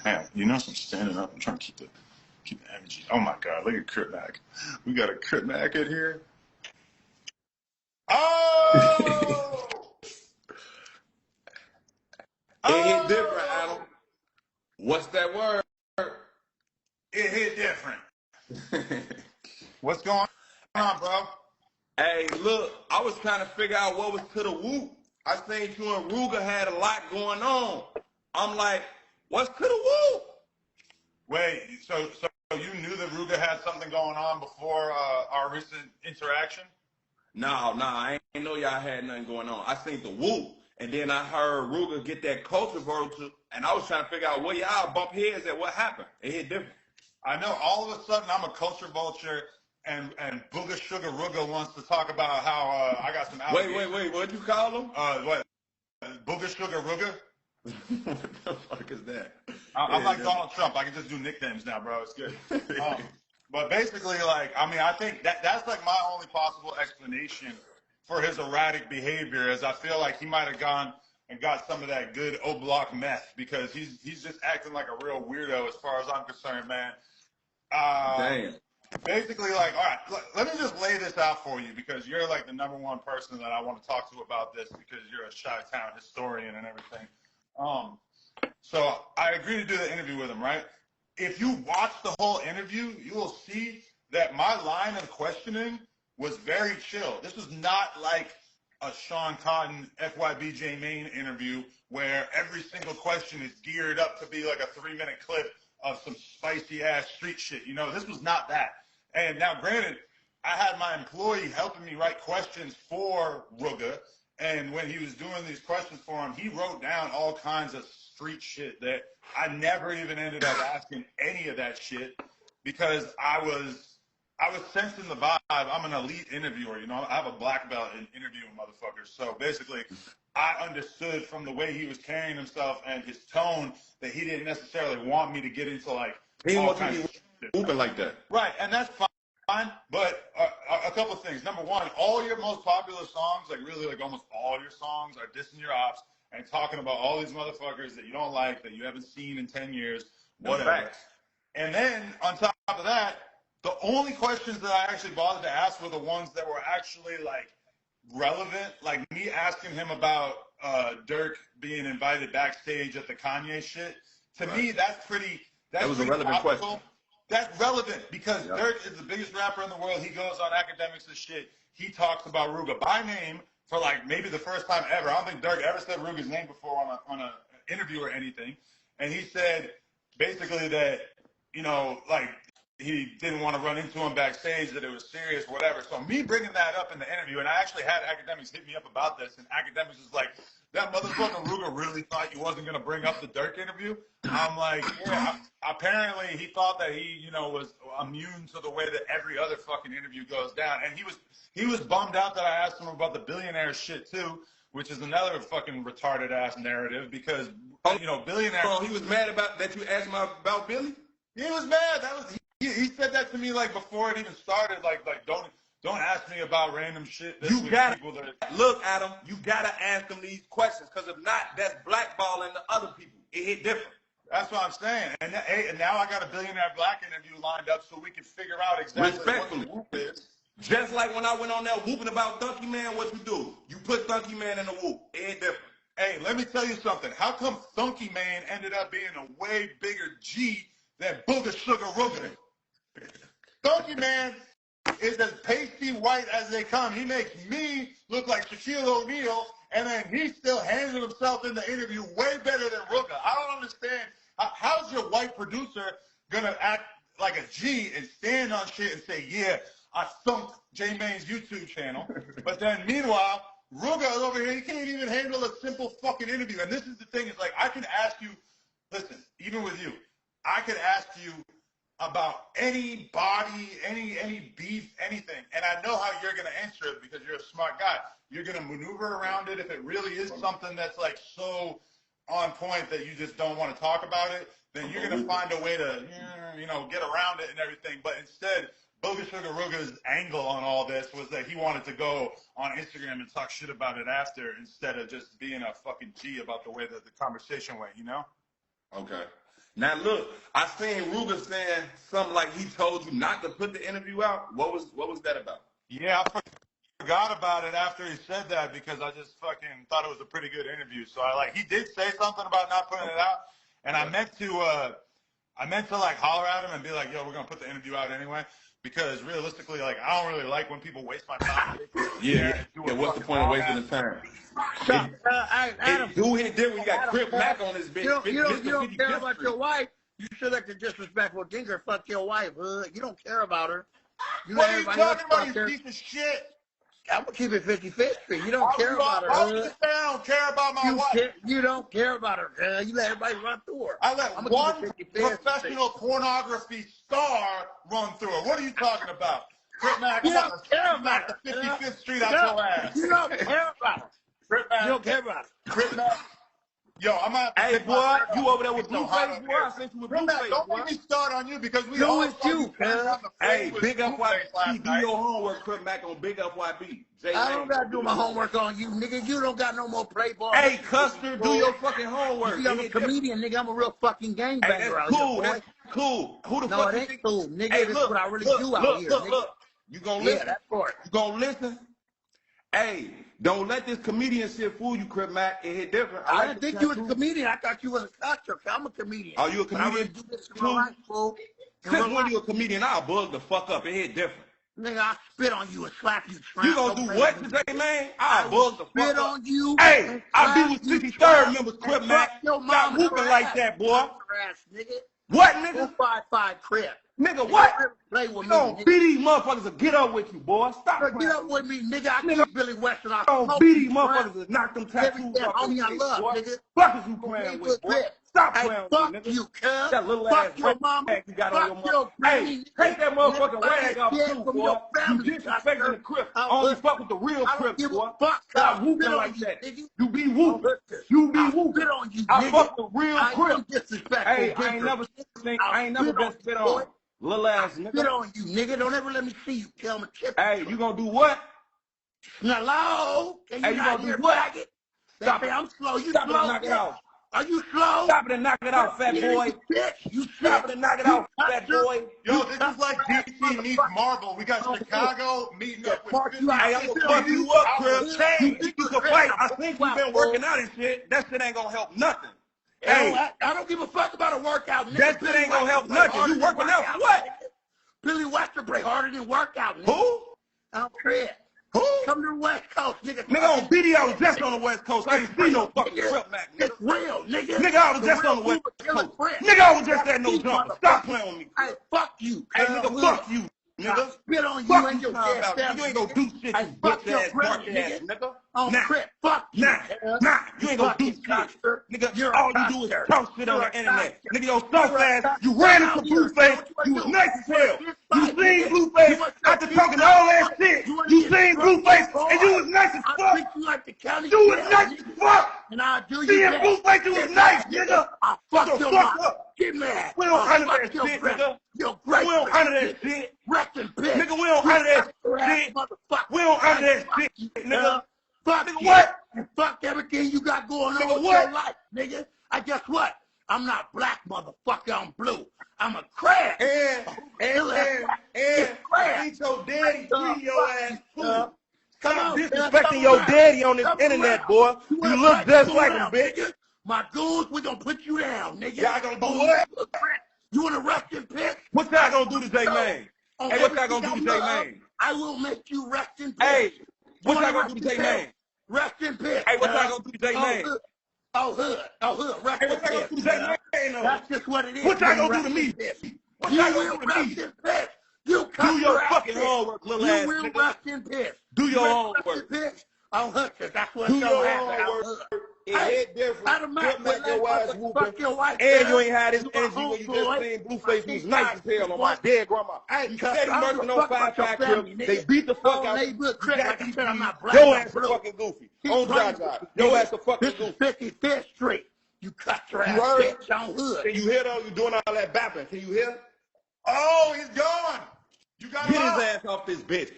Man, you know, I'm standing up. I'm trying to keep the energy. Oh my God, look at Crip Mac. We got a Crip Mac in here. Oh! It hit different, Adam. What's that word? It hit different. What's going on, bro? Hey, look, I was trying to figure out what was to the whoop. I seen you and Ruger had a lot going on. I'm like, what's to the whoop? Wait, so you knew that Ruger had something going on before our recent interaction? No, I ain't know y'all had nothing going on. I seen the whoop, and then I heard Ruger get that culture vulture, and I was trying to figure out where y'all bump heads at. What happened? It hit different. I know all of a sudden I'm a culture vulture, and Booger Sugar Ruger wants to talk about how I got some allegations. Wait, what'd you call him? What? Booger Sugar Ruger? What the fuck is that? I'm like Donald Trump. I can just do nicknames now, bro. It's good. But basically, like, I mean, I think that's like my only possible explanation for his erratic behavior, is I feel like he might have gone and got some of that good O-block meth, because he's just acting like a real weirdo as far as I'm concerned, man. Damn. Basically, like, all right, let me just lay this out for you, because you're like the #1 person that I want to talk to about this, because you're a Chi-Town historian and everything. So I agreed to do the interview with him, right? If you watch the whole interview, you will see that my line of questioning was very chill. This was not like a Sean Cotton, FYB interview where every single question is geared up to be like a 3-minute clip of some spicy ass street shit. You know, this was not that. And now, granted, I had my employee helping me write questions for Ruger, and when he was doing these questions for him, he wrote down all kinds of street shit that I never even ended up asking any of that shit, because I was sensing the vibe. I'm an elite interviewer, you know. I have a black belt in interviewing motherfuckers. So basically, I understood from the way he was carrying himself and his tone that he didn't necessarily want me to get into like He didn't all want you kinds to of be shit. whooping like that. Right, and that's fine. But a couple things. Number one, all your most popular songs, like really like almost all your songs, are dissing your ops and talking about all these motherfuckers that you don't like, that you haven't seen in 10 years, whatever. And then on top of that, the only questions that I actually bothered to ask were the ones that were actually like relevant, like me asking him about Dirk being invited backstage at the Kanye shit. To me, that was a relevant question. That's relevant because Dirk is the biggest rapper in the world. He goes on academics and shit. He talks about Ruger by name for like maybe the first time ever. I don't think Dirk ever said Ruger's name before on a interview or anything. And he said basically that, you know, like he didn't want to run into him backstage, that it was serious, whatever. So me bringing that up in the interview, and I actually had academics hit me up about this, and academics is like, that motherfucking Ruger really thought you wasn't going to bring up the Dirk interview? I'm like, yeah, apparently he thought that he, you know, was immune to the way that every other fucking interview goes down. And he was bummed out that I asked him about the billionaire shit too, which is another fucking retarded ass narrative, because, you know, billionaire. Oh, he was mad about that you asked him about Billy? He was mad. He said that to me like before it even started. Like don't ask me about random shit. Look, Adam, you gotta ask them these questions, because if not, that's blackballing the other people. It hit different. That's what I'm saying. And now I got a billionaire black interview lined up so we can figure out exactly what the whoop is. Just like when I went on there whooping about Donkey Man, what you do? You put Donkey Man in the whoop. It hit different. Hey, let me tell you something. How come Donkey Man ended up being a way bigger G than Booger Sugar Ruger? Donkey Man is as pasty white as they come. He makes me look like Shaquille O'Neal, and then he still handled himself in the interview way better than Ruger. I don't understand. How's your white producer gonna act like a G and stand on shit and say, yeah, I thumped J-Mane's YouTube channel, but then meanwhile, Ruger is over here, he can't even handle a simple fucking interview. And this is the thing, it's like, I can ask you, listen, even with you, I could ask you about any body, any beef, anything. And I know how you're going to answer it because you're a smart guy. You're going to maneuver around it if it really is something that's like so on point that you just don't want to talk about it, then you're going to find a way to, you know, get around it and everything. But instead, Booger Sugar Ruger's angle on all this was that he wanted to go on Instagram and talk shit about it after, instead of just being a fucking G about the way that the conversation went, you know? Okay. Now look, I seen Ruger saying something like he told you not to put the interview out. What was that about? Yeah, I forgot about it after he said that because I just fucking thought it was a pretty good interview. So he did say something about not putting it out, and I meant to like holler at him and be like, yo, we're gonna put the interview out anyway. Because realistically, like, I don't really like when people waste my time. Yeah. What's the point of wasting the time? Adam, dude hit different. You got Crip Mac on his bitch. You don't care about your wife. You should let the disrespectful dinker fuck your wife, hood. You don't care about her. What are you talking about, you piece of shit? I'm gonna keep it 50-50. You don't care about her. I don't care about my wife. You don't care about her. You let everybody run through her. I let one professional pornography star run through her. What are you talking about? Crip Mac, you don't care about the 55th Street out your ass. You don't care about her. Crip Mac. You don't care about her. Crip Mac. Yo, I'm gonna have to hey, boy, you over there with Blueface, boy. I sent you with Blueface, don't boy. make me start on you because we all you, hey, Big FYB, do your homework, Crip Mac on Big FYB. I don't gotta do my homework on you, nigga. You don't got no more playboy. Hey, Custer, do your fucking homework. I'm a comedian, nigga. I'm a real fucking gangbanger. Hey, that's cool. That's cool. Who the fuck? No, it ain't cool, nigga. Hey, this is what I really do out here, nigga. Look. You gonna listen? Yeah, that's for it. You gonna listen? Hey, don't let this comedian shit fool you, Crip Mac. It hit different. I didn't think you was a comedian. I thought you was a custer. I'm a comedian. Are you a comedian? I really do this in my life, fool. Since when you a comedian, I'll bug the fuck up. It hit different. Nigga, I spit on you and slap you. You gonna do what today, man? I'll bug the fuck up. Spit on you. Hey, I be with 63rd members, Crip Mac. Stop whooping like that, boy. Nigga. What, nigga? 255 Crip. Nigga, what? Play with me, nigga. Beat these motherfuckers to get up with you, boy. Stop playing. Get up with me, nigga. I keep Billy Weston. I don't beat these motherfuckers to knock them tattoos off homie, I love, boy. nigga. Fuck is you playing with, boy? Stop playing with me, nigga. Fuck you, cuz. That little fuck ass your mama. you got on your mama. Hey, take that motherfucking rag off too, boy. You disrespecting the Crip. Only fuck with the real Crip, boy. Stop whooping like that. You be whooping. You be whooping. I fuck the real Crip. Hey, I ain't never been spit on. Little ass nigga. Spit on you, nigga. Don't ever let me see you. Tell me, chip. Hey, you gonna do what? Hello? Can you not hear what? Stop it. I'm slow. You Stop slow. it and knock it out. Are you slow? Stop it and knock it out, fat boy. Bitch, you stop it and knock it out, fat boy. Yo, this is like DC meets Marvel. We got Chicago meeting up with 50. Hey, I'm gonna fuck you up, Crip. You think you can fight? I think you've been working out and shit. That shit ain't gonna help nothing. Hey, I don't give a fuck about a workout, nigga. That shit ain't gonna help nothing. You working out for what? Billy Weston play harder than workout, nigga. Who? I'm Crip. Who? Come to the West Coast, nigga. Nigga on video just on the West Coast. I ain't see no fucking Crip Mac, nigga. It's real, nigga. Nigga, I was just on the West Coast. Nigga, I was just at no jumper. Stop playing with me. Hey, fuck you. Hey, nigga, fuck you. Nigga, spit on you fuck and your about. dead You ain't gonna do shit, you bitch ass, dark ass, nigga. On Crip, fuck you. Nah, you ain't gonna do shit. Nigga, all you do is talk shit on the internet. Nigga, your soft ass, you ran into Blueface, you was nice as hell. You seen Blueface after talking all that shit. You seen Blueface, and you was nice as fuck. You was nice as fuck. And I'll do you seeing Blueface, you was nice, nigga. I fuck your mom. Get mad. We don't honor that shit, nigga. We don't honor that shit. Rest in peace. Nigga, we don't honor that shit. We don't honor that shit, nigga. Fuck nigga, what? And fuck everything you got going on nigga, with what? your life, nigga. I guess what? I'm not black, motherfucker. I'm blue. I'm a crab. And eat your daddy, treat your ass too. Stop disrespecting your daddy on this internet, boy. You look just like him, bitch. My goons, we gonna put you down, nigga. Y'all gonna do what? You wanna rest in peace? What y'all gonna do to J-Mane? Hey, what y'all gonna do to J-Mane? I will make you rest in peace. Hey, what y'all gonna do to J-Mane? Rest in peace. Hey, what y'all gonna do to J-Mane? Oh, hood. Rest in peace. Hey, what y'all gonna do to J-Mane? That's just what it is. What y'all gonna do to me? What y'all gonna do to me? You do your fucking homework, little ass nigga. You will rest in peace. Do your homework. Oh, hood, that's what do your homework. It hit different. Fuck your wife whooping. And you ain't had this energy when you just seen Blueface was nice as hell on my dead grandma. He said he murdered on 5-5 Crip. They beat the fuck out of him. Your ass a fucking goofy. On Jaja. Your ass a fucking goofy. This is 55th Street. You cut your ass, bitch, on hood. Can you hear though? You doing all that bapping. Can you hear? Oh, he's gone. You got Get his ass off this bitch.